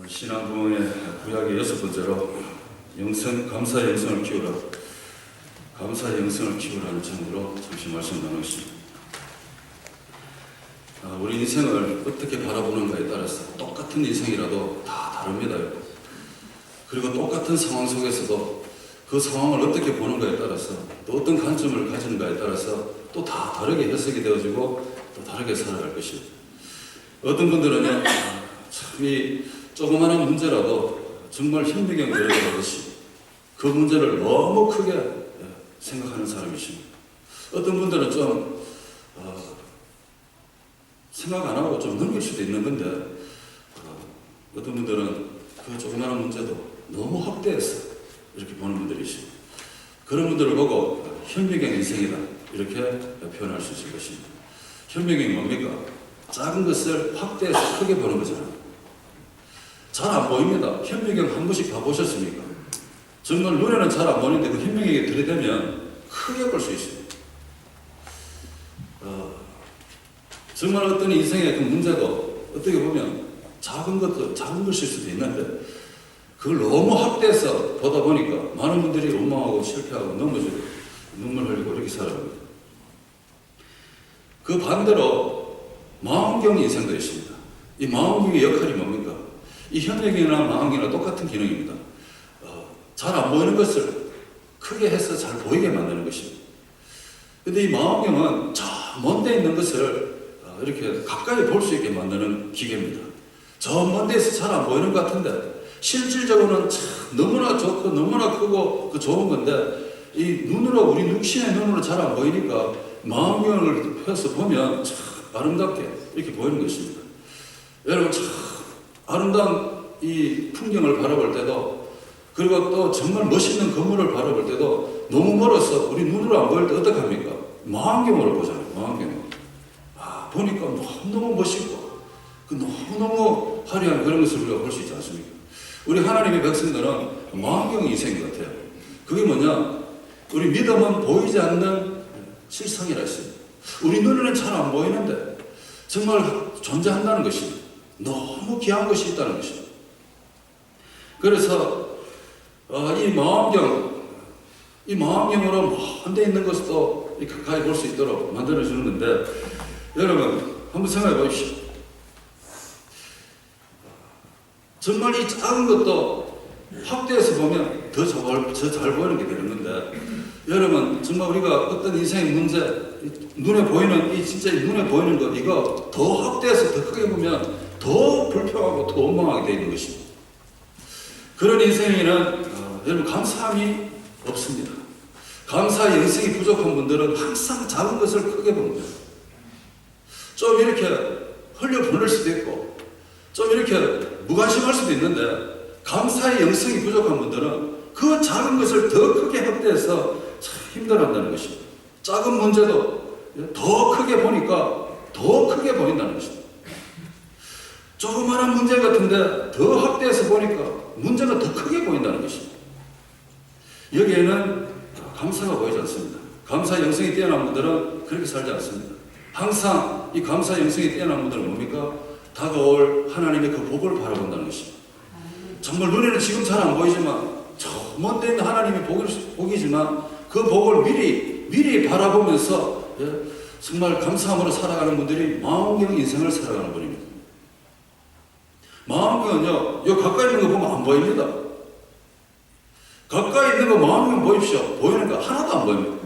신앙 부흥의 구약의 6번째로 감사의 영성을 키우라, 감사의 영성을 키우라는 제목으로 잠시 말씀 나누겠습니다. 우리 인생을 어떻게 바라보는가에 따라서 똑같은 인생이라도 다 다릅니다. 그리고 똑같은 상황 속에서도 그 상황을 어떻게 보는가에 따라서 또 어떤 관점을 가지는가에 따라서 또 다 다르게 해석이 되어지고 또 다르게 살아갈 것입니다. 어떤 분들은요, 참 이 조그마한 문제라도 정말 현미경 들어가듯이 그 문제를 너무 크게 생각하는 사람이십니다. 어떤 분들은 좀 생각 안 하고 좀 넘길 수도 있는 건데 어떤 분들은 그 조그마한 문제도 너무 확대해서 이렇게 보는 분들이십니다. 그런 분들을 보고 현미경 인생이다 이렇게 표현할 수 있을 것입니다. 현미경이 뭡니까? 작은 것을 확대해서 크게 보는 거잖아요. 잘 안 보입니다. 현미경 한 번씩 다 보셨습니까? 정말 눈에는 잘 안 보이는데 그 현미경에 들이대면 크게 볼 수 있습니다. 정말 어떤 인생의 그 문제도 어떻게 보면 작은 것일 수도 있는데 그걸 너무 확대해서 보다 보니까 많은 분들이 원망하고 실패하고 넘어지고 눈물 흘리고 이렇게 살아갑니다. 그 반대로 망원경 인생도 있습니다. 이 망원경의 역할이 뭡니까? 이 현미경이나 망원경이나 똑같은 기능입니다. 잘 안 보이는 것을 크게 해서 잘 보이게 만드는 것입니다. 근데 이 망원경은 저 먼데 있는 것을 이렇게 가까이 볼 수 있게 만드는 기계입니다. 저 먼 데에서 잘 안 보이는 것 같은데 실질적으로는 참 너무나 좋고 너무나 크고 그 좋은 건데 이 눈으로 우리 육신의 눈으로 잘 안 보이니까 망원경을 펴서 보면 참 아름답게 이렇게 보이는 것입니다. 여러분 참 아름다운 이 풍경을 바라볼 때도 그리고 또 정말 멋있는 건물을 바라볼 때도 너무 멀어서 우리 눈으로 안 보일 때 어떡합니까? 망원경으로 보잖아요. 망원경으로. 보니까 너무너무 멋있고 그 너무너무 화려한 그런 것을 우리가 볼 수 있지 않습니까? 우리 하나님의 백성들은 망원경 인생 같아요. 그게 뭐냐? 우리 믿음은 보이지 않는 실상이라 했습니다. 우리 눈에는 잘 안 보이는데 정말 존재한다는 것입니다. 너무 귀한 것이 있다는 것입니다. 그래서 이 망원경으로 먼 데 있는 것도 가까이 볼 수 있도록 만들어주는 건데 여러분 한번 생각해 보십시오. 정말 이 작은 것도 확대해서 보면 더 잘 보이는 게 되는 건데 여러분 정말 우리가 어떤 인생의 문제 눈에 보이는 진짜 눈에 보이는 것 이거 더 확대해서 더 크게 보면 더 불평하고 더 원망하게 되어 있는 것입니다. 그런 인생에는 여러분 감사함이 없습니다. 감사의 영성이 부족한 분들은 항상 작은 것을 크게 봅니다. 좀 이렇게 흘려보낼 수도 있고 좀 이렇게 무관심할 수도 있는데 감사의 영성이 부족한 분들은 그 작은 것을 더 크게 확대해서 참 힘들어한다는 것입니다. 작은 문제도 더 크게 보니까 더 크게 보인다는 것입니다. 조그마한 문제 같은데 더 확대해서 보니까 문제가 더 크게 보인다는 것입니다. 여기에는 감사가 보이지 않습니다. 감사 영성이 뛰어난 분들은 그렇게 살지 않습니다. 항상 이 감사 영성이 뛰어난 분들은 뭡니까? 다가올 하나님의 그 복을 바라본다는 것입니다. 정말 눈에는 지금 잘 안 보이지만 저 먼 데 있는 하나님의 복이지만 그 복을 미리 바라보면서 정말 감사함으로 살아가는 분들이 망원경 인생을 살아가는 분입니다. 망원경은요, 여기 가까이 있는 거 보면 안 보입니다. 가까이 있는 거 망원경 보십시오. 보이는 거 하나도 안 보입니다.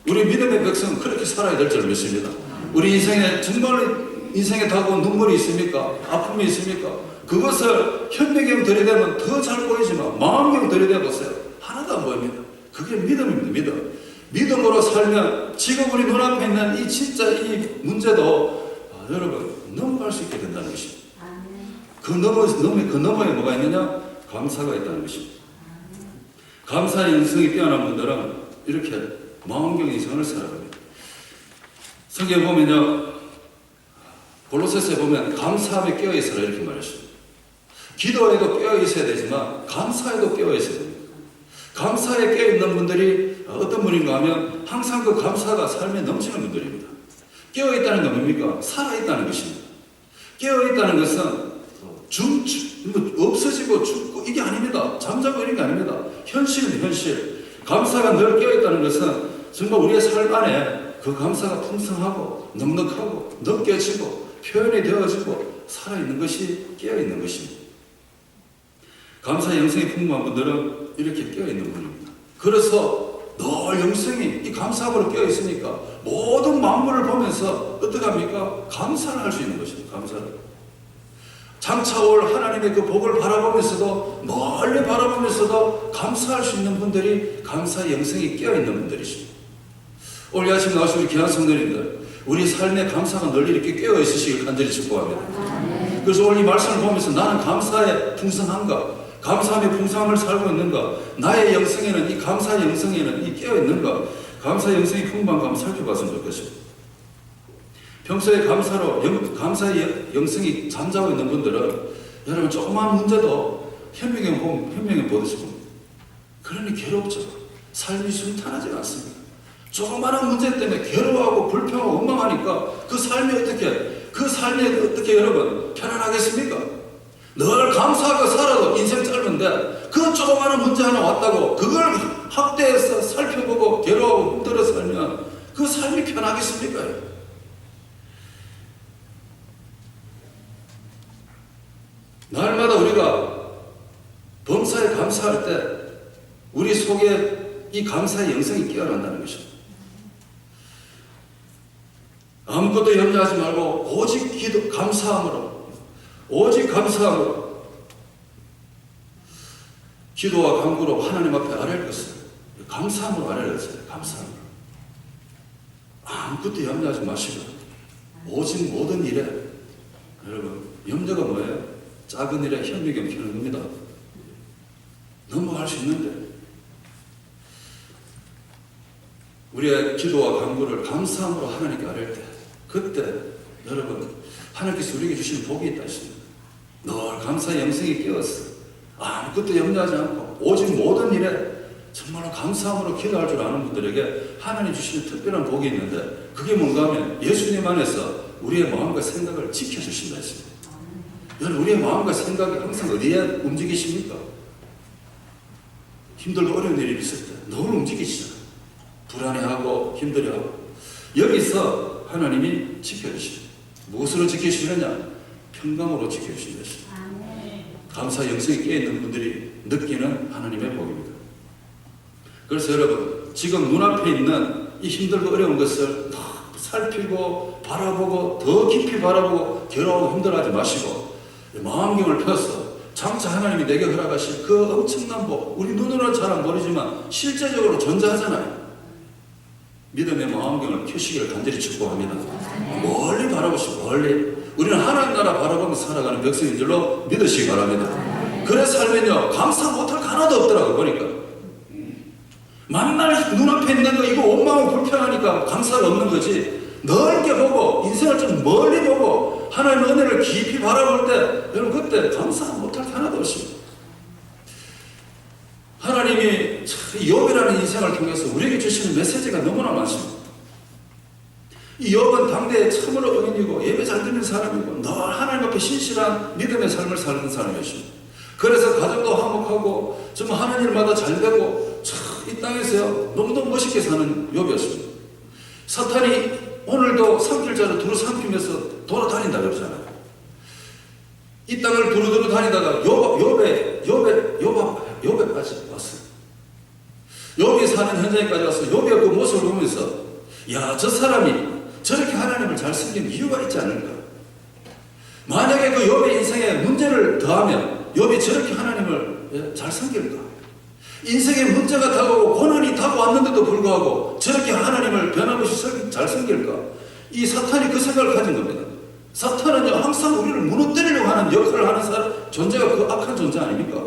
우리 믿음의 백성은 그렇게 살아야 될 줄 믿습니다. 우리 인생에 정말 인생에 다가온 눈물이 있습니까? 아픔이 있습니까? 그것을 현미경 들이대면 더 잘 보이지만 망원경 들이대보세요. 하나도 안 보입니다. 그게 믿음입니다. 믿음으로 살면 지금 우리 눈앞에 있는 이 진짜 이 문제도 여러분 넘어갈 수 있게 된다는 것입니다. 그 너머에 뭐가 있느냐? 감사가 있다는 것입니다. 감사의 인성이 뛰어난 분들은 이렇게 망원경 인생을 살아갑니다. 성경에 보면요, 골로새서에 보면 감사함에 깨어 있어라 이렇게 말했습니다. 기도에도 깨어 있어야 되지만 감사에도 깨어 있어야 됩니다. 감사에 깨어 있는 분들이 어떤 분인가 하면 항상 그 감사가 삶에 넘치는 분들입니다. 깨어 있다는 건 뭡니까? 살아 있다는 것입니다. 깨어 있다는 것은 없어지고 죽고 이게 아닙니다. 잠자고 이런 게 아닙니다. 현실은 현실. 감사가 늘 깨어있다는 것은 정말 우리의 삶 안에 그 감사가 풍성하고 넉넉하고 느껴지고 표현이 되어지고 살아있는 것이 깨어있는 것입니다. 감사 영성이 풍부한 분들은 이렇게 깨어있는 분입니다. 그래서 늘 영성이 이 감사함으로 깨어있으니까 모든 만물을 보면서 어떻게 합니까? 감사를 할 수 있는 것입니다. 감사를. 장차올 하나님의 그 복을 바라보면서도 멀리 바라보면서도 감사할 수 있는 분들이 감사의 영성이 깨어있는 분들이십니다. 오늘 아침 나오신 우리 귀한 성도님들, 우리 삶에 감사가 널리 이렇게 깨어있으시길 간절히 축복합니다. 그래서 오늘 이 말씀을 보면서 나는 감사의 풍성한가? 감사함의 풍성함을 살고 있는가? 나의 영성에는, 이 감사의 영성에는 이 깨어있는가? 감사의 영성이 풍부한가 한번 살펴봤으면 좋겠습니다. 평소에 감사의 영성이 잠자고 있는 분들은 여러분 조그마한 문제도 현명히 보듯이 봅니다. 그러니 괴롭죠. 삶이 순탄하지 않습니다. 조그마한 문제 때문에 괴로워하고 불평하고 원망하니까 그 삶이 어떻게 여러분 편안하겠습니까? 늘 감사하고 살아도 인생 짧은데 그 조그마한 문제 하나 왔다고 그걸 학대해서 살펴보고 괴로워하고 힘들어 살면 그 삶이 편하겠습니까? 날마다 우리가 범사에 감사할 때 우리 속에 이 감사의 영성이 깨어난다는 것입니다. 아무것도 염려하지 말고 오직 감사함으로 기도와 간구로 하나님 앞에 아뢰는 것을 감사함으로 아뢰는 것을 감사함으로 아무것도 염려하지 마시고 오직 모든 일에 여러분 염려가 뭐예요? 작은 일에 현미경 켜는 겁니다. 넘어갈 수 있는데 우리의 기도와 간구를 감사함으로 하나님께 아뢰 때 그때 여러분 하나님께서 우리에게 주신 복이 있다 했습니다. 늘 감사의 영성이 깨었어. 아무것도 염려하지 않고 오직 모든 일에 정말로 감사함으로 기도할 줄 아는 분들에게 하나님 주시는 특별한 복이 있는데 그게 뭔가 하면 예수님 안에서 우리의 마음과 생각을 지켜주신다 했습니다. 여러분 우리의 마음과 생각이 항상 어디에 움직이십니까? 힘들고 어려운 일이 있을 때 늘 움직이시잖아요. 불안해하고 힘들어하고 여기서 하나님이 지켜주십니다. 무엇으로 지켜주시느냐? 평강으로 지켜주신 것입니다. 감사 영성이 깨어있는 분들이 느끼는 하나님의 복입니다. 그래서 여러분 지금 눈앞에 있는 이 힘들고 어려운 것을 더 살피고 바라보고 더 깊이 바라보고 괴로워하고 힘들어하지 마시고 망원경을 펴서 장차 하나님이 내게 허락하실 그 엄청난 복, 우리 눈으로는 잘 안 보이지만 실제적으로 존재하잖아요. 믿음의 망원경을 켜시기를 간절히 축복합니다. 멀리 바라보시고 멀리 우리는 하나님 나라 바라보면서 살아가는 백성인 줄로 믿으시기 바랍니다. 그래 살면요 감사 못할 거 하나도 없더라고 보니까. 만날 눈앞에 있는 거 이거 원망하고 불평하니까 감사가 없는 거지. 넓게 보고 인생을 좀 멀리 보고 하나님의 은혜를 깊이 바라볼 때 여러분 그때 감사 못할 게 하나도 없습니다. 하나님이 욥이라는 인생을 통해서 우리에게 주시는 메시지가 너무나 많습니다. 이 욥은 당대에 참으로 의인이고 예배 잘 드리는 사람이고 늘 하나님 앞에 신실한 믿음의 삶을 사는 사람이었습니다. 그래서 가정도 화목하고 정말 하는 일마다 잘 되고 이 땅에서요 너무너무 멋있게 사는 욥이었습니다. 사탄이 오늘도 삼킬자를 두루 삼키면서 돌아다닌다 그러잖아요. 이 땅을 두루두루 다니다가 욥에까지 왔어요. 욥이 사는 현장에까지 와서 욥의 그 모습을 보면서 야, 저 사람이 저렇게 하나님을 잘 섬기는 이유가 있지 않을까? 만약에 그 욥의 인생에 문제를 더하면 욥이 저렇게 하나님을 잘 섬길까? 인생에 문제가 다가오고 고난이 다가왔는데도 불구하고 저렇게 하나님을 변함없이 잘 섬길까? 이 사탄이 그 생각을 가진 겁니다. 사탄은요 항상 우리를 무너뜨리려고 하는 역할을 하는 존재가 그 악한 존재 아닙니까?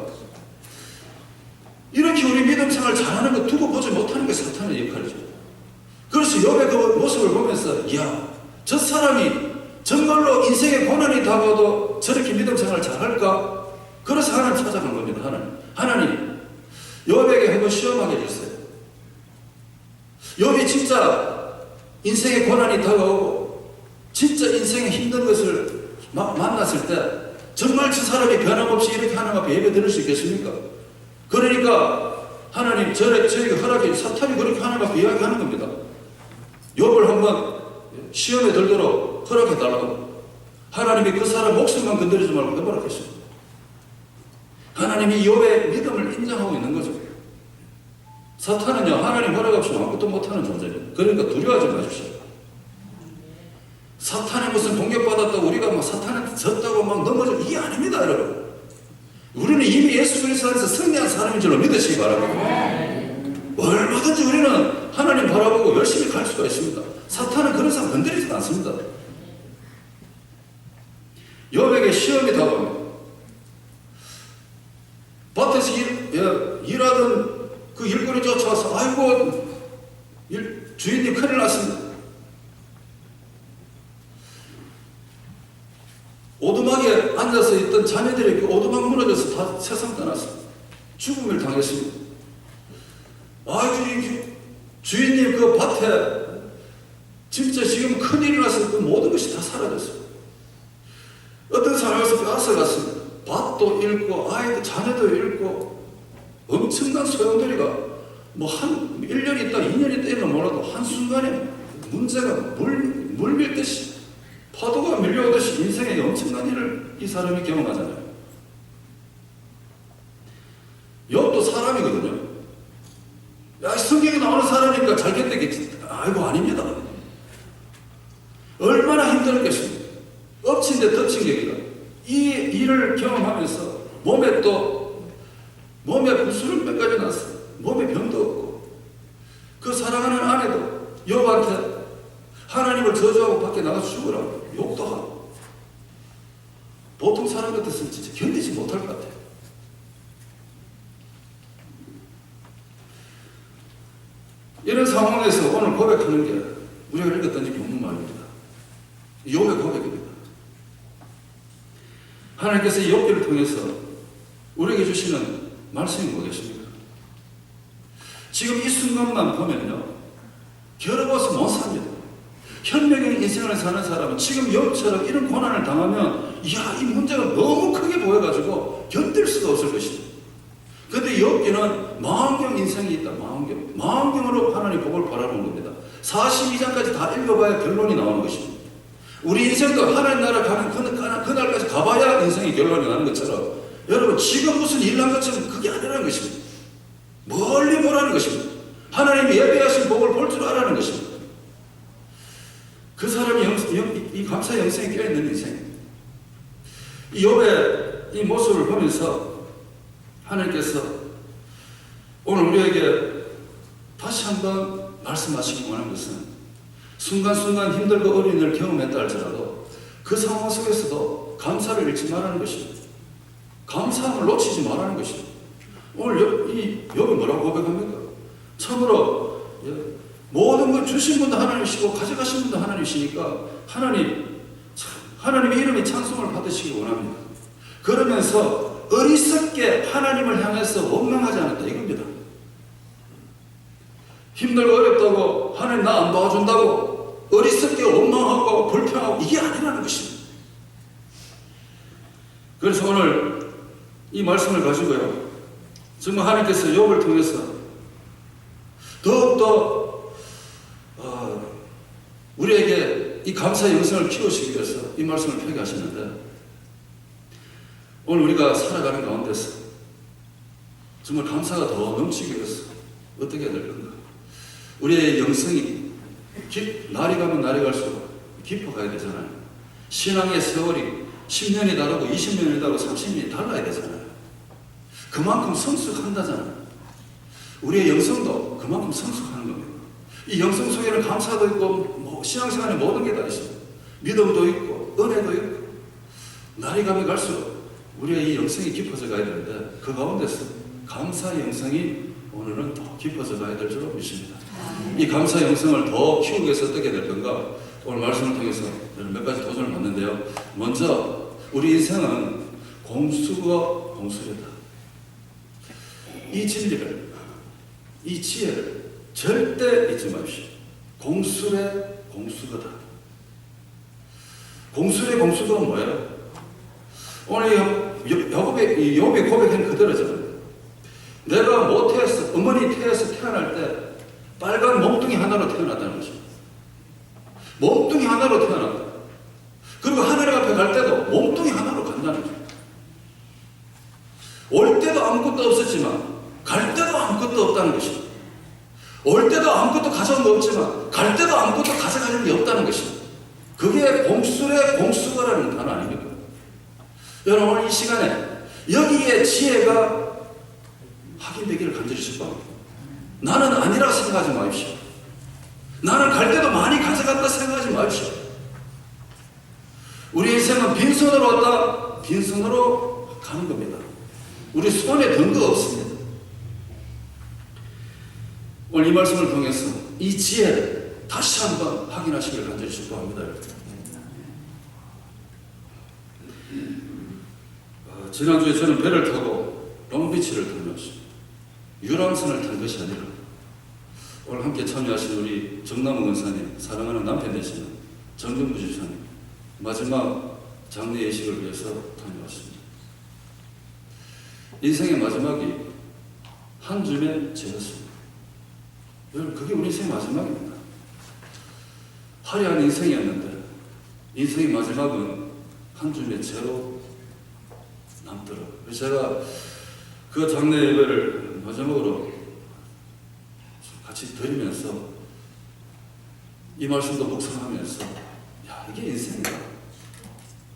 이렇게 우리 믿음 생활 잘하는 거 두고 보지 못하는 게 사탄의 역할이죠. 그래서 욥의 그 모습을 보면서 이야 저 사람이 정말로 인생에 고난이 다가와도 저렇게 믿음 생활을 잘할까? 그래서 하나님 찾아간 겁니다. 하나님 욥에게 한번 시험하게 해주세요. 욥이 진짜 인생에 고난이 다가오고 진짜 인생에 힘든 것을 만났을 때 정말 저 사람이 변함없이 이렇게 하나님 앞에 예배 드릴 수 있겠습니까? 그러니까 하나님 저에게 허락해 사탄이 그렇게 하나님 앞에 이야기하는 겁니다. 욥을 한번 시험에 들도록 허락해 달라고. 하나님이 그 사람 목숨만 건드리지 말고 해보라 했습니다. 하나님이 욥의 믿음을 인정하고 있는 거죠. 사탄은요, 하나님 허락 없이 아무것도 못하는 존재입니다. 그러니까 두려워하지 마십시오. 사탄에 무슨 공격받았다고 우리가 막 사탄한테 졌다고 막 넘어져, 이게 아닙니다, 여러분. 우리는 이미 예수 그리스도 안에서 승리한 사람인 줄로 믿으시기 바랍니다. 얼마든지 우리는 하나님 바라보고 열심히 갈 수가 있습니다. 사탄은 그런 사람 건드리지 않습니다. 욥에게 시험이 다가옵니다. 밭에서 일하던 그 일꾼이 쫓아와서 아이고 주인님 큰일 났습니다. 오두막에 앉아서 있던 자녀들이 그 오두막 무너져서 다 세상 떠났습니다. 죽음을 당했습니다. 주인님 그 밭에 진짜 지금 큰일이 나서 그 모든 것이 다 사라졌어요. 어떤 사람에서 뺏어갔습니다. 밭도 잃고 아이도 자녀도 잃고 엄청난 소용돌이가 뭐 한 1년 있다 2년 있다 이런 몰라도 한순간에 문제가 물 밀듯이 파도가 밀려오듯이 인생에 엄청난 일을 이 사람이 경험하잖아요. 욥도 사람이거든요. 야, 성경에 나오는 사람이니까 잘 견디겠지. 아이고 아닙니다. 얼마나 힘들었겠습니까? 엎친 데 덮친 격이다. 이 일을 경험하면서 몸에 부스럼 몇 가지 났어요. 몸에 병도 없고 그 사랑하는 아내도 욥한테 하나님을 저주하고 밖에 나가서 죽으라고 욕도 하고. 보통 사람 같았으면 진짜 견디지 못할 것 같아요. 이런 상황에서 오늘 고백하는 게 우리가 읽었던 이 본문 말입니다. 욥의 고백입니다. 하나님께서 이 욥기를 통해서 우리에게 주시는 말씀이 뭐겠습니까? 지금 이 순간만 보면요, 겨뤄봐서 못 삽니다. 현명한 인생을 사는 사람은 지금 욥처럼 이런 고난을 당하면 이 문제가 너무 크게 보여가지고 견딜 수가 없을 것입니다. 그런데 욥기는 망원경 인생이 있다. 망원경으로 하나님 복을 바라는 겁니다. 42장까지 다 읽어봐야 결론이 나오는 것입니다. 우리 인생도 하나님 나라 가는 그날까지 가봐야 인생의 결론이 나는 것처럼 여러분 지금 무슨 일 난 것처럼 그게 아니라는 것입니다. 멀리 보라는 것입니다. 하나님이 예배하신 복을 볼 줄 알아는 것입니다. 그 사람이 이 감사의 영생에 껴있는 인생입니다. 이 욥의 이 모습을 보면서 하나님께서 오늘 우리에게 다시 한번 말씀하시기 원하는 것은 순간순간 힘들고 어려운 일을 경험했다 할지라도 그 상황 속에서도 감사를 잃지 말라는 것입니다. 감사함을 놓치지 말라는 것입니다. 오늘 이 욥이 뭐라고 고백합니까? 참으로 모든 걸 주신 분도 하나님이시고 가져가신 분도 하나님이시니까 하나님의 이름의 찬송을 받으시기 원합니다. 그러면서 어리석게 하나님을 향해서 원망하지 않았다 이겁니다. 힘들고 어렵다고 하나님 나 안 도와준다고 어리석게 원망하고 불평하고 이게 아니라는 것입니다. 그래서 오늘 이 말씀을 가지고요, 정말 하나님께서 욥을 통해서 더욱더 우리에게 이 감사의 영성을 키우시기 위해서 이 말씀을 폐기하셨는데, 오늘 우리가 살아가는 가운데서 정말 감사가 더 넘치기 위해서 어떻게 해야 될 건가? 우리의 영성이 날이 가면 날이 갈수록 깊어가야 되잖아요. 신앙의 세월이 10년이 다르고 20년이 다르고 30년이 달라야 되잖아요. 그만큼 성숙한다잖아요. 우리의 영성도 그만큼 성숙하는 겁니다. 이 영성 속에는 감사도 있고 신앙생활의 모든 게 다 있습니다. 믿음도 있고 은혜도 있고 날이 가면 갈수록 우리의 이 영성이 깊어져 가야 되는데 그 가운데서 감사의 영성이 오늘은 더 깊어져 가야 될 줄로 믿습니다. 이 감사의 영성을 더 키우기 위해서 어떻게 될 건가? 오늘 말씀을 통해서 몇 가지 도전을 받는데요. 먼저 우리 인생은 공수고 공수이다. 이 진리를, 이 지혜를 절대 잊지 마십시오. 공술의 공수거다. 공술의 공수거는 뭐예요? 오늘 욥이 고백한 그대로잖아요. 내가 모태에서 어머니 태에서 태어날 때 빨간 몸뚱이 하나로 태어났다는 것입니다. 몸뚱이 하나로 태어났다. 그리고 하나님 앞에 갈 때도 몸뚱이 하나로 간다는 거죠. 올 때도 아무것도 없었지만 갈 때도 아무것도 없다는 것입니다. 올 때도 아무것도 가져온 거 없지만 갈 때도 아무것도 가져가는 게 없다는 것입니다. 그게 공수의 공수거라는 단어 아닙니까? 여러분 오늘 이 시간에 여기에 지혜가 확인되기를 간절히 축복합니다. 나는 아니라고 생각하지 마십시오. 나는 갈 때도 많이 가져갔다 생각하지 마십시오. 우리 인생은 빈손으로 왔다 빈손으로 가는 겁니다. 우리 손에 든 거 없습니다. 오늘 이 말씀을 통해서 이 지혜를 다시 한번 확인하시길 간절히 축복합니다. 지난주에 저는 배를 타고 롱비치를 다녀왔습니다. 유람선을 탄 것이 아니라 오늘 함께 참여하신 우리 정남우 원사님, 사랑하는 남편 되시는 정경부 집사님 마지막 장례 예식을 위해서 다녀왔습니다. 인생의 마지막이 한 줌의 죄였습니다. 여러분 그게 우리 인생의 마지막입니다. 화려한 인생이었는데 인생의 마지막은 한 줌의 죄로 남더라고요. 제가 그 장례 예배를 마지막으로 같이 드리면서 이 말씀도 묵상하면서 야 이게 인생이다.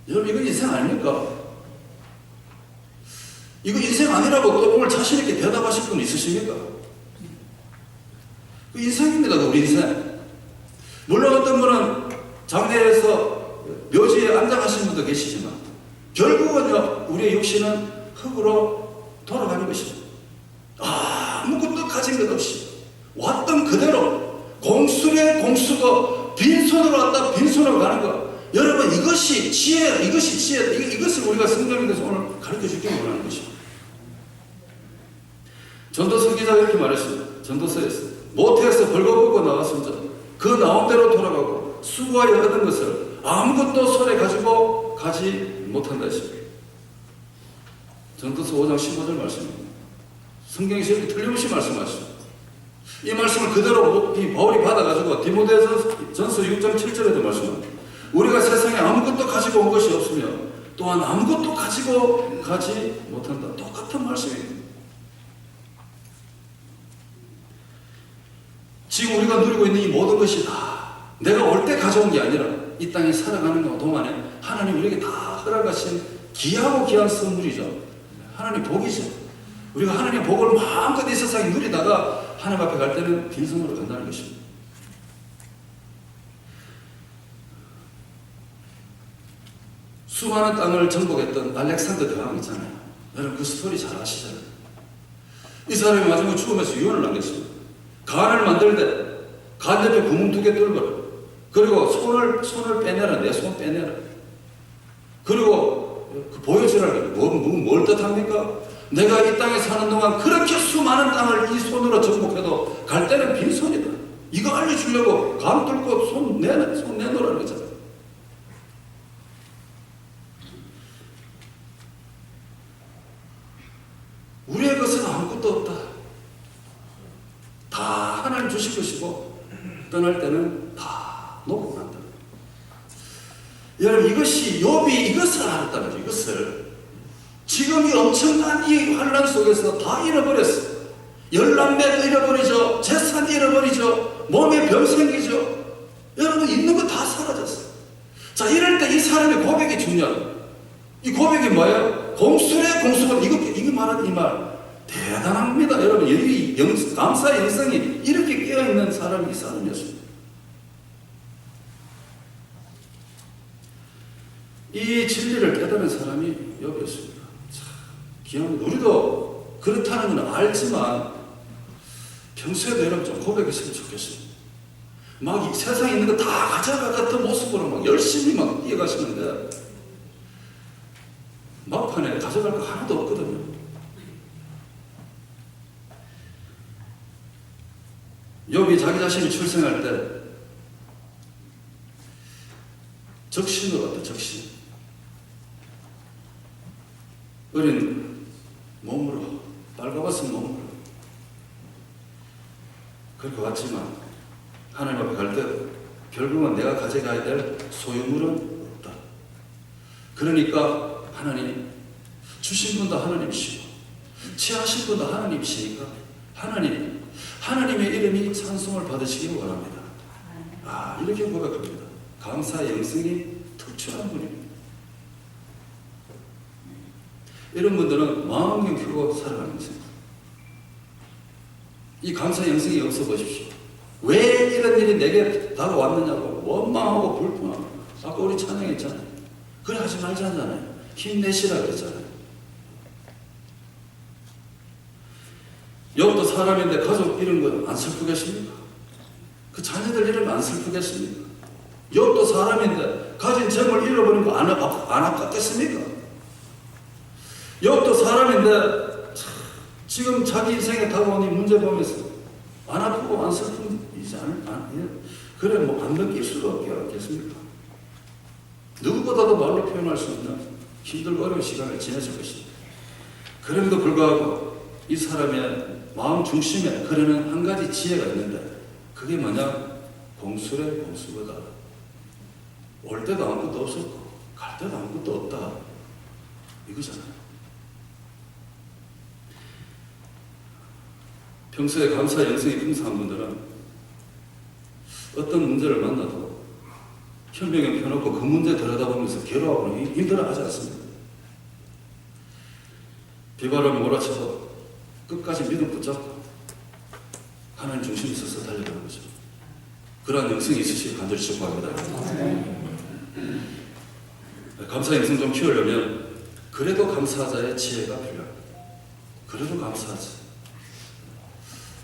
여러분 이거 인생 아닙니까? 이거 인생 아니라고 또 오늘 자신 있게 대답하실 분 있으십니까? 그 인생입니다. 우리 인생. 물론 어떤 분은 장례에서 묘지에 앉아 가신 분도 계시지만 결국은 우리의 육신은 흙으로 돌아가는 것입니다. 아무것도 가진 것 없이 왔던 그대로 공수의 공수고 빈손으로 왔다 빈손으로 가는 것. 여러분 이것이 지혜다. 이것이 지혜다. 이것을 우리가 성경에서 오늘 가르쳐 주기 원하는 것입니다. 전도서 기자가 이렇게 말했습니다. 전도서에서 모태에서 벌거벗고 나왔으면 그 나온 대로 돌아가고 수고하여 얻은 것을 아무것도 손에 가지고 가지 못한다 했습니다. 전도서 5장 15절 말씀입니다. 성경에서 이렇게 틀림없이 말씀하십니다. 이 말씀을 그대로 바울이 받아가지고 디모데전서 6장 7절에도 말씀합니다. 우리가 세상에 아무것도 가지고 온 것이 없으며 또한 아무것도 가지고 가지 못한다. 똑같은 말씀입니다. 지금 우리가 누리고 있는 이 모든 것이 다 내가 올 때 가져온 게 아니라 이 땅에 살아가는 동안에 하나님 우리에게 다 허락하신 귀하고 귀한 선물이죠. 하나님 복이죠. 우리가 하나님 복을 마음껏 이 세상에 누리다가 하나님 앞에 갈 때는 빈손으로 간다는 것입니다. 수많은 땅을 정복했던 알렉산더 대왕 있잖아요. 여러분 그 스토리 잘 아시잖아요. 이 사람이 마지막에 죽으면서 유언을 남겼습니다. 간을 만들 때 간 옆에 구멍 2개 뚫어버려. 그리고 손을 빼내라. 내 손 빼내라. 그리고 보여주라는 거예요. 뭘 뜻합니까? 내가 이 땅에 사는 동안 그렇게 수많은 땅을 이 손으로 정복해도 갈 때는 빈손이다. 이거 알려주려고 간 뚫고 손 내놓으라는 거잖아요. 우리의 것은 아무것도 없다. 다 하나님 주실 것이고 떠날 때는 다 놓고 간다. 여러분 이것이 욥이 이것을 알았다는 거죠. 이것을 지금 이 엄청난 이 환란 속에서 다 잃어버렸어. 열남매 잃어버리죠. 재산 잃어버리죠. 몸에 병 생기죠. 여러분 있는 거 다 사라졌어. 자 이럴 때 이 사람의 고백이 중요하다. 이 고백이 뭐예요? 공수의 공수가 이거 말하는 이 말 대단합니다. 여러분 이 감사 영성이 이렇게 깨어있는 사람이 이 사람이었습니다. 이 진리를 깨달은 사람이 욥이었습니다. 귀한 우리도 그렇다는 건 알지만 평소에도 여러분 좀 고백했으면 좋겠습니다. 막 이 세상에 있는 거 다 가져가 같은 모습으로 막 열심히 막 뛰어가시는데 막판에 가져갈 거 하나도 없거든요. 욥이 자기 자신이 출생할 때 적신으로 왔다. 적신. 어린 몸으로, 빨가벗은 몸으로 그렇게 왔지만 하나님 앞에 갈 때 결국은 내가 가져가야 될 소유물은 없다. 그러니까 하나님, 주신 분도 하나님이시고 취하신 분도 하나님이시니까 하나님의 이름이 찬송을 받으시기 원합니다. 이렇게 고백합니다. 감사의 영성이 특출한 분입니다. 이런 분들은 망원경 켜고 살아가는 것입니다. 이 감사의 영성이 없어 보십시오. 왜 이런 일이 내게 다가왔느냐고 원망하고 불평하고, 아까 우리 찬양했잖아요. 그래 하지 말자잖아요. 힘내시라 그랬잖아요. 욥도 사람인데 가족 잃은 거 안 슬프겠습니까? 그 자녀들 잃으면 안 슬프겠습니까? 욥도 사람인데 가진 재물 잃어버린 거 안 아깝겠습니까? 욥도 사람인데 지금 자기 인생에 다가온 이 문제 보면서 안 아프고 안 슬픈이지 않을까? 그래 뭐 안 느낄 수가 없겠습니까? 누구보다도 말로 표현할 수 없는 힘들고 어려운 시간을 지냈을 것입니다. 그럼에도 불구하고 이 사람의 마음 중심에 흐르는 한 가지 지혜가 있는데, 그게 뭐냐? 공수래 공수거다. 올 때도 아무것도 없었고 갈 때도 아무것도 없다, 이거잖아요. 평소에 감사 영성이 풍성한 분들은 어떤 문제를 만나도 현명에 펴놓고 그 문제 들여다보면서 괴로워하고 힘들어하지 않습니다. 비바람을 몰아쳐서 끝까지 믿음 붙잡고 하나님 중심에 있어서 달려가는 거죠. 그러한 영성이 있으시길 간절히 축복합니다. 감사 영성 좀 키우려면 그래도 감사자의 지혜가 필요합니다. 그래도 감사하자.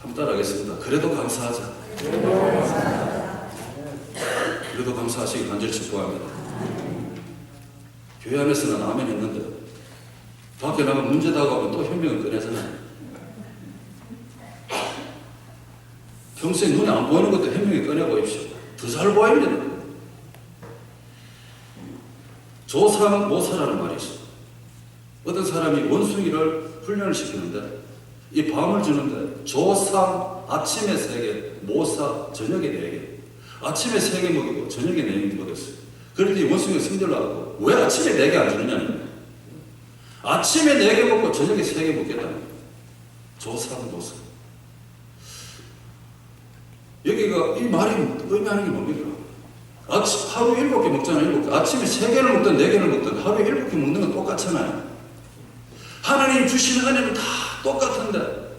한번 따라하겠습니다. 그래도 감사하자. 그래도 감사하시길 간절히 축복합니다. 교회 안에서는 아멘 했는데 밖에 나가면 문제 다가오면 또 현명을 꺼내잖아요. 평소에 눈에 안 보이는 것도 현명히 꺼내보십시오. 더 잘 보입니다. 조상 모사라는 말이 있어요. 어떤 사람이 원숭이를 훈련을 시키는데 이 밤을 주는데 조상 아침에 3개, 모사 저녁에 4개. 아침에 3개 먹이고 저녁에 4개 먹였어요. 그런데 이 원숭이가 성질나고 왜 아침에 4개 안 주느냐는, 아침에 4개 먹고 저녁에 3개 먹겠다는 거예요. 조상 모사. 여기가 이 말이 의미하는 게 뭡니까? 하루 7개 먹잖아요. 7개. 아침에 3개를 먹든 4개를 먹든 하루에 7개 먹는 건 똑같잖아요. 하나님 주시는 은혜는 다 똑같은데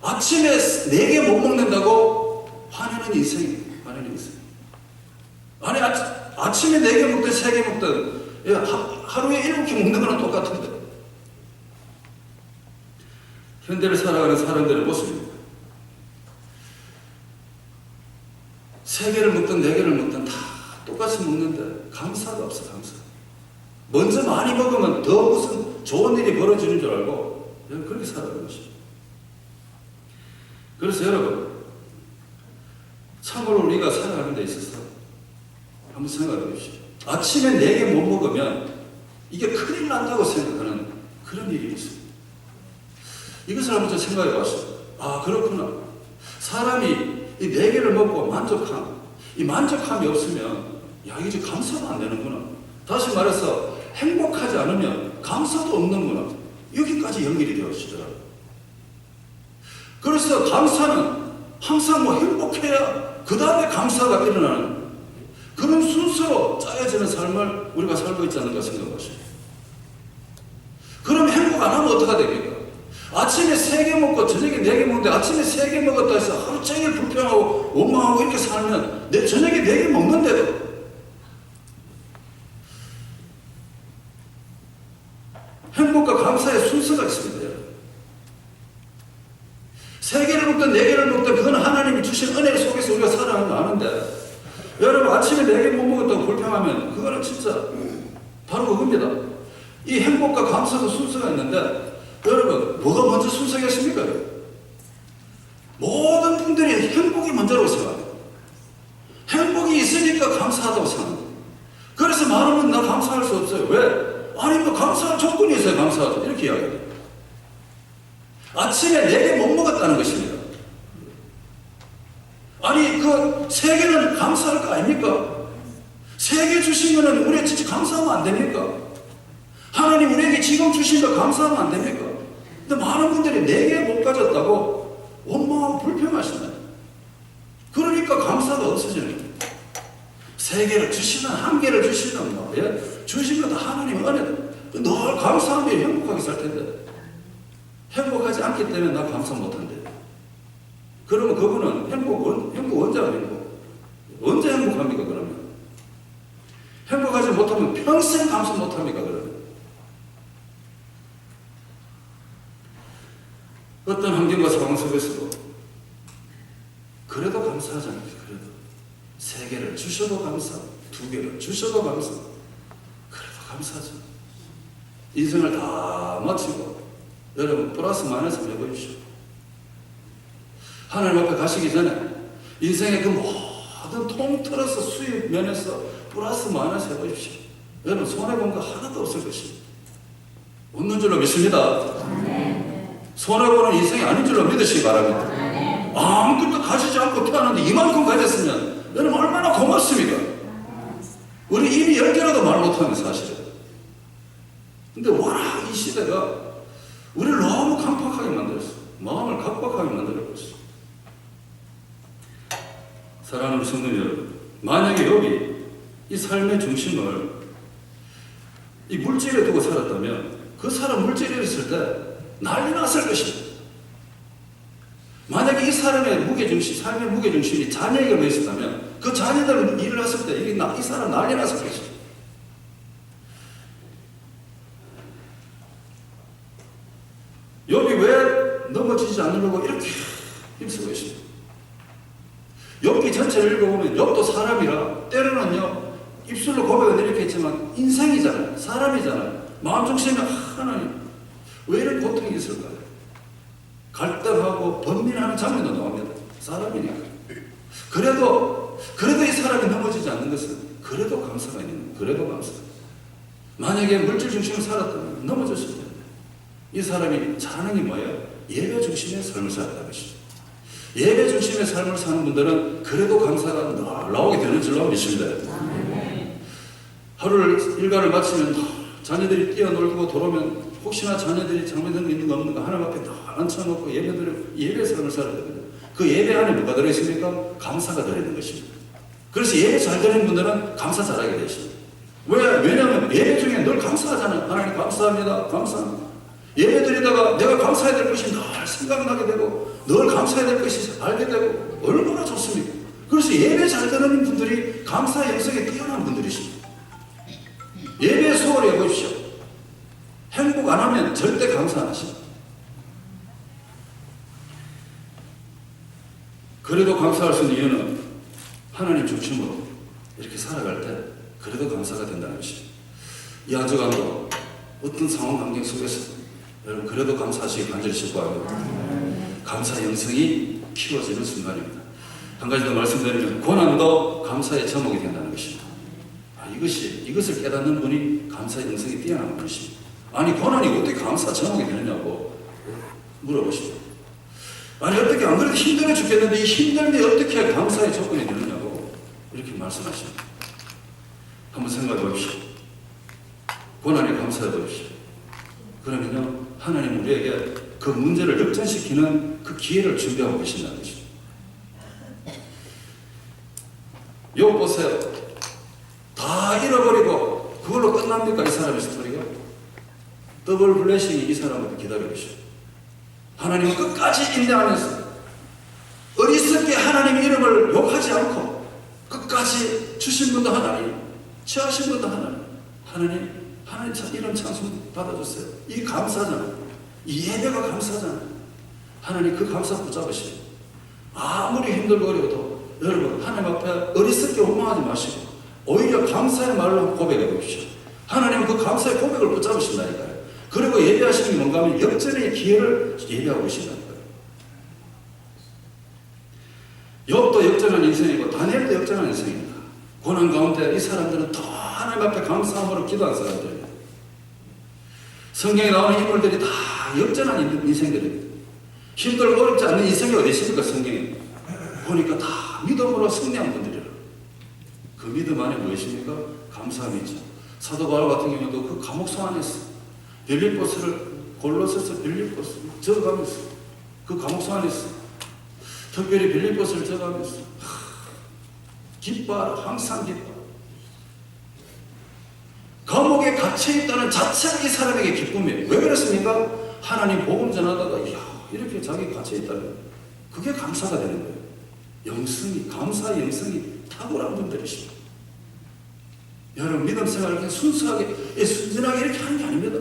아침에 4개 못 먹는다고 화내는 인생이에요. 화내는 인생. 아니 아침에 4개 먹든 3개 먹든 하루에 7개 먹는 거는 똑같은데, 현대를 살아가는 사람들의 모습입니다. 3개를 먹든 4개를 먹든 다 똑같이 먹는데 감사가 없어. 감사. 먼저 많이 먹으면 더 무슨 좋은 일이 벌어지는 줄 알고 그렇게 살아가는 것입니다. 그래서 여러분, 참으로 우리가 살아가는 데 있어서 한번 생각해 보십시오. 아침에 4개 못 먹으면 이게 큰일 난다고 생각하는 그런 일이 있습니다. 이것을 한번 좀 생각해 보십시오. 그렇구나. 사람이 이 4개를 먹고 이 만족함이 없으면 이게 좀 감사가 안 되는구나. 다시 말해서 행복하지 않으면 감사도 없는구나. 여기까지 연결이 되어지더라고요. 그래서 감사는 항상 행복해야 그 다음에 감사가 일어나는 그런 순서로 짜여지는 삶을 우리가 살고 있지 않는가 생각하십시오. 그럼 행복 안 하면 어떻게 됩니까? 아침에 3개 먹고 저녁에 4개 먹는데 아침에 3개 먹었다 해서 하루 종일 불평하고 원망하고 이렇게 살면 내 저녁에 4개 먹는데도 행복과 감사의 순서가 있습니다. 3개를 먹든 4개를 먹든 그건 하나님이 주신 은혜 속에서 우리가 살아가는 거 아는데, 여러분 아침에 4개 못 먹었다고 불평하면 그거는 진짜 바로 그겁니다. 이 행복과 감사도 순서가 있는데 여러분 뭐가 먼저 순서겠습니까? 모든 분들이 행복이 먼저라고 생각합니다. 행복이 있으니까 감사하다고 생각합니다. 그래서 많은 분은 나 감사할 수 없어요. 왜? 아니 감사할 조건이 감사하죠. 이렇게 이야기해요. 아침에 4개 못 먹었다는 것입니다. 아니, 그 3개는 감사할 거 아닙니까? 3개 주신 거는 우리가 진짜 감사하면 안 됩니까? 하나님 우리에게 지금 주신 거 감사하면 안 됩니까? 근데 많은 분들이 4개 못 가졌다고 원망하고 불평하시나요? 그러니까 감사가 없어지는 거예요. 3개를 주시든 1개를 주시든 뭐, 예? 주신 거 다 하나님 은혜다. 늘 감사하며 행복하게 살 텐데 행복하지 않기 때문에 나 감사 못한대. 그러면 그분은 행복 언제 합니까? 언제 행복합니까 그러면? 행복하지 못하면 평생 감사 못합니까 그러면? 어떤 환경과 상황 속에서도 그래도 감사하잖아요. 그래도 3개를 주셔도 감사, 2개를 주셔도 감사, 그래도 감사하죠. 인생을 다 마치고 여러분 플러스 마이너스 해보십시오. 하나님 앞에 가시기 전에 인생의 그 모든 통틀어서 수입 면에서 플러스 마이너스 해보십시오. 여러분 손해본 거 하나도 없을 것입니다. 없는 줄로 믿습니다. 손해보는 인생이 아닌 줄로 믿으시기 바랍니다. 아무것도 가지지 않고 태어났는데 이만큼 가졌으면 여러분 얼마나 고맙습니까? 우리 입이 10개라도 말 못하는 사실은. 근데 워낙 이 시대가 우리를 너무 강팍하게 만들었어. 마음을 각박하게 만들어버렸어. 사랑하는 성도 여러분, 만약에 여기 이 삶의 중심을 이 물질에 두고 살았다면 그 사람 물질에 있을 때 난리 났을 것입니다. 만약에 이 사람의 무게중심, 삶의 무게중심이 자녀에게 있었다면 그 자녀들 일을 했을 때 이 사람 난리 났을 것입니다. 욥이 왜 넘어지지 않으려고 이렇게 힘쓰고 있습니다. 욥기 전체를 읽어보면 욥도 사람이라 때로는요 입술로 고백은 이렇게 했지만 인생이잖아요. 사람이잖아요. 마음 중심에 하나님 왜 이런 고통이 있을까요? 갈등하고 번민하는 장면도 나옵니다. 사람이니까. 그래도 이 사람이 넘어지지 않는 것은 그래도 감사가 있는 거예요. 그래도 감사. 만약에 물질 중심을 살았다면 넘어졌을 텐데 이 사람이 잘하는 게 뭐예요? 예배 중심의 삶을 살았다는 것이죠. 예배 중심의 삶을 사는 분들은 그래도 감사가 나오게 되는 줄로 믿습니다. 하루를 일과를 마치면 자녀들이 뛰어놀고 돌아오면 혹시나 자녀들이 잘못된 있는 거 없는 거 하나님 앞에 다 앉혀놓고 예배 삶을 살아야 되거든요. 그 예배 안에 뭐가 들어있습니까? 감사가 들어있는 것입니다. 그래서 예배 잘 드리는 분들은 감사 잘하게 되십니다. 왜냐하면 예배 중에 늘 감사하잖아요. 하나님 감사합니다. 감사합니다. 예배 드리다가 내가 감사해야 될 것이 늘 생각나게 되고 늘 감사해야 될 것이 알게 되고 얼마나 좋습니까? 그래서 예배 잘 드리는 분들이 감사 영성에 뛰어난 분들이십니다. 예배 소홀히 해보십시오. 행복 안 하면 절대 감사 안 하십니다. 그래도 감사할 수 있는 이유는 하나님 중심으로 이렇게 살아갈 때 그래도 감사가 된다는 것입니다. 이 한 주간도 어떤 상황 환경 속에서 여러분 그래도 감사하시기 간절히 축복합니다. 감사 영성이 키워지는 순간입니다. 한 가지 더 말씀드리면 고난도 감사의 제목이 된다는 것입니다. 이것을 깨닫는 분이 감사 영성이 뛰어난 분이십니다. 아니 고난이 어떻게 감사 제목이 되느냐고 물어보십니다. 아니 어떻게 안 그래도 힘들어 죽겠는데 이 힘듦이 어떻게 감사의 조건이 되느냐고 이렇게 말씀하십니다. 한번 생각해 보십시오. 고난에 감사해 보십시오. 그러면요 하나님 우리에게 그 문제를 역전시키는 그 기회를 준비하고 계신다는 것이죠. 욥 보세요. 다 잃어버리고 그걸로 끝납니까 이 사람의 스토리가? 더블 블레싱이 이 사람을 기다리고 있어요. 하나님은 끝까지 인내하면서 어리석게 하나님의 이름을 욕하지 않고 끝까지 주신 분도 하나님, 취하신 분도 하나님 이름 찬송 받아줬어요. 이 감사잖아요. 이 예배가 감사잖아요. 하나님 그 감사 붙잡으시고 아무리 힘들고 어려워도 여러분 하나님 앞에 어리석게 원망하지 마시고 오히려 감사의 말로 고백해 보십시오. 하나님은 그 감사의 고백을 붙잡으신다니까요. 그리고 예배하시는 게 뭔가 하면 역전의 기회를 예배하고 계신다니까요. 욥도 역전한 인생이고 다니엘도 역전한 인생입니다. 고난 가운데 이 사람들은 더 하나님 앞에 감사함으로 기도한 사람들입니다. 성경에 나오는 인물들이 다 역전한 인생들입니다. 힘들고 어렵지 않는 인생이 어디 있습니까? 성경에 보니까 다 믿음으로 승리한 분들이라. 그 믿음 안에 무엇입니까? 감사함이죠. 사도 바울 같은 경우도 그 감옥소 안에서 빌립보스를 골로새서 빌립보스 적어가면서 그 감옥소 안에서 특별히 빌립보스를 적어가면서 기뻐하라, 항상 기뻐하라. 감옥에 갇혀있다는 자체가 이 사람에게 기쁨이에요. 왜 그렇습니까? 하나님 복음 전하다가 이야, 이렇게 자기 갇혀있다면 그게 감사가 되는 거예요. 영성이, 감사의 영성이 탁월한 분들이십니다. 여러분 믿음 생활을 그냥 순수하게 순진하게 이렇게 하는 게 아닙니다.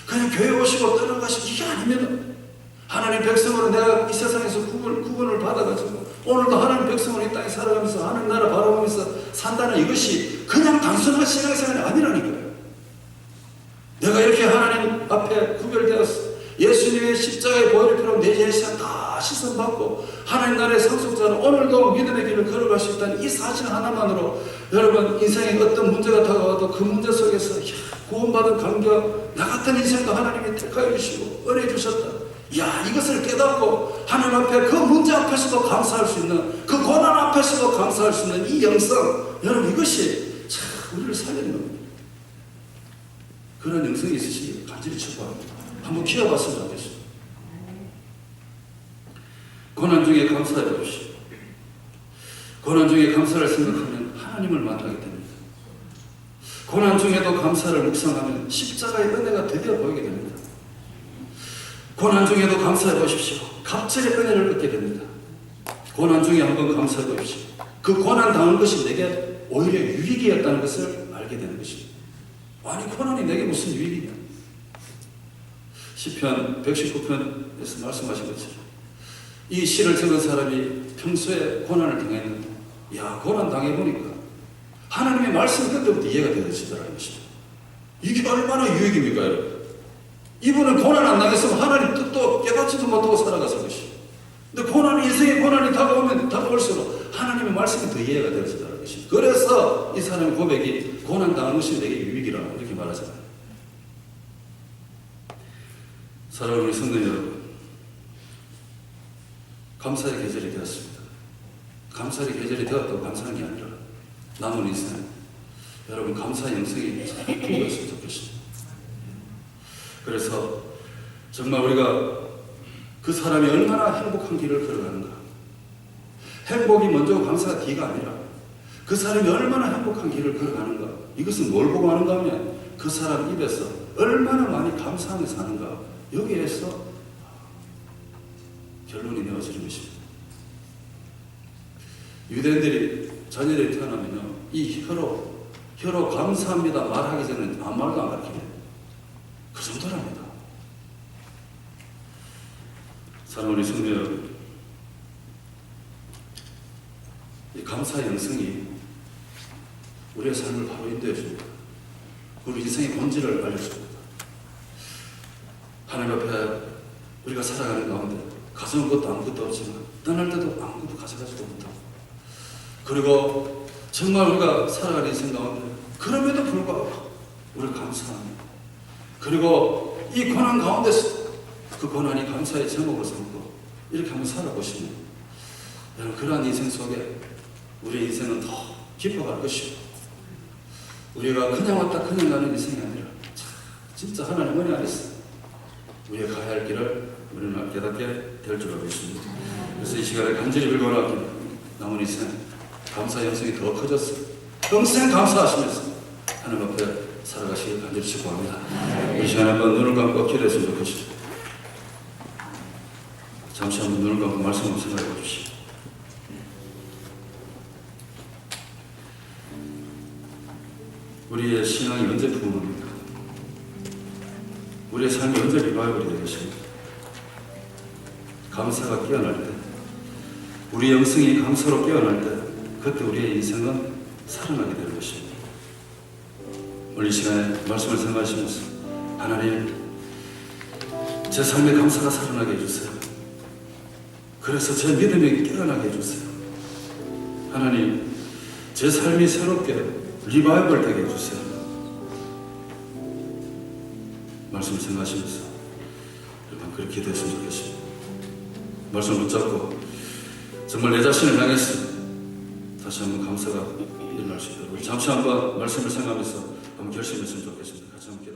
그냥 교회 오시고 떠나가시고 이게 아닙니다. 하나님 백성으로 내가 이 세상에서 구원을 받아가지고 오늘도 하나님 백성으로 이 땅에 살아가면서 하나님 나라 바라보면서 산다는 이것이 그냥 단순한 신앙생활이 아니라니까요. 내가 이렇게 하나님 앞에 구별되었어. 예수님의 십자가의 보혈의 피로 내 죄가 다 씻음받고 하나님 나라의 상속자로 오늘도 믿음의 길을 걸어갈 수 있다는 이 사실 하나만으로 여러분 인생에 어떤 문제가 다가와도 그 문제 속에서 구원받은 감격, 나 같은 인생도 하나님이 택하여 주시고 은혜 주셨다. 야, 이것을 깨닫고 하나님 앞에 그 문제 앞에서도 감사할 수 있는, 그 고난 앞에서도 감사할 수 있는 이 영성, 여러분 이것이 참 우리를 살리는 겁니다. 그런 영성이 있으시길 간절히 축복합니다. 한번 키워봤으면 좋겠습니다. 고난 중에 감사해 보십시오. 고난 중에 감사를 생각하면 하나님을 만나게 됩니다. 고난 중에도 감사를 묵상하면 십자가의 은혜가 드디어 보이게 됩니다. 고난 중에도 감사해 보십시오. 갑절의 은혜를 얻게 됩니다. 고난 중에 한번 감사해 보십시오. 그 고난 당한 것이 내게 오히려 유익이었다는 것을 알게 되는 것입니다. 아니 고난이 내게 무슨 유익이냐. 시편 119편에서 말씀하신 것처럼 이 시를 적은 사람이 평소에 고난을 당했는데 야 고난 당해보니까 하나님의 말씀이 그때부터 이해가 되어지더라는 것입니다. 이게 얼마나 유익입니까 여러분. 이분은 고난 안 당했으면 하나님 뜻도 깨닫지도 못하고 살아갔을 것이에요. 근데 고난이 인생의 고난이 다가올수록 하나님의 말씀이 더 이해가 되어지더라는 것입니다. 그래서 이 사람의 고백이 고난 당한 것이 내게 유익이라 이렇게 말하잖아요. 사랑하는 우리 성도 여러분, 감사의 계절이 되었습니다. 감사의 계절이 되었다고 감사한 게 아니라 남은 인생 여러분 감사의 영성이 잘 풍부했으면 좋겠습니다. 그래서 정말 우리가 그 사람이 얼마나 행복한 길을 걸어가는가, 행복이 먼저 감사가 뒤가 아니라 그 사람이 얼마나 행복한 길을 걸어가는가, 이것은 뭘 보고 하는가 하면 그 사람 입에서 얼마나 많이 감사하며 사는가, 여기에서 결론이 내어지는 것입니다. 유대인들이 자녀들이 태어나면요, 이 혀로 감사합니다 말하기 전에 아무 말도 안 가르쳐요. 그 정도랍니다. 사랑하는 우리 성도 여러분, 이 감사의 영성이 우리의 삶을 바로 인도해 줍니다. 우리 인생의 본질을 알려줍니다. 하나님 앞에 우리가 살아가는 가운데 가져온 것도 아무것도 없지만 떠날 때도 아무것도 가져가지도 못하고, 그리고 정말 우리가 살아가는 인생 가운데 그럼에도 불구하고 우리가 감사합니다. 그리고 이 고난 가운데서 그 고난이 감사의 제목을 삼고 이렇게 한번 살아보시면 여러분 그러한 인생 속에 우리의 인생은 더 깊어갈 것이고, 우리가 그냥 왔다 그냥 가는 인생이 아니라 진짜 하나님 은혜 안에서 우리가 가야 할 길을 우리는 깨닫게 될 줄 알고 있습니다. 그래서 이 시간에 간절히 빌거나 남은 인생 감사 영성이 더 커졌어 평생 감사하시면서 하나님 앞에 살아가시길 간절히 축복합니다. 이 시간에 한번 눈을 감고 기도했으면 좋겠습니다. 잠시 한번 눈을 감고 말씀 한번 생각해 보십시오. 우리의 신앙이 언제 부흥합니까? 우리의 삶이 언제 리바이벌이 되겠습니까? 감사가 깨어날 때, 우리 영성이 감사로 깨어날 때, 그때 우리의 인생은 살아나게 되는 것입니다. 오늘 이 시간에 말씀을 생각하시면서 하나님, 제 삶에 감사가 살아나게 해주세요. 그래서 제 믿음이 깨어나게 해주세요. 하나님, 제 삶이 새롭게 리바이벌 되게 해주세요. 말씀을 생각하시면서 일단 그렇게 됐으면 좋겠습니다. 말씀을 붙잡고 정말 내 자신을 향해서 다시 한번 감사가 일어날 수 있도록 우리 잠시 한번 말씀을 생각하면서 한번 결심했으면 좋겠습니다. 같이 함께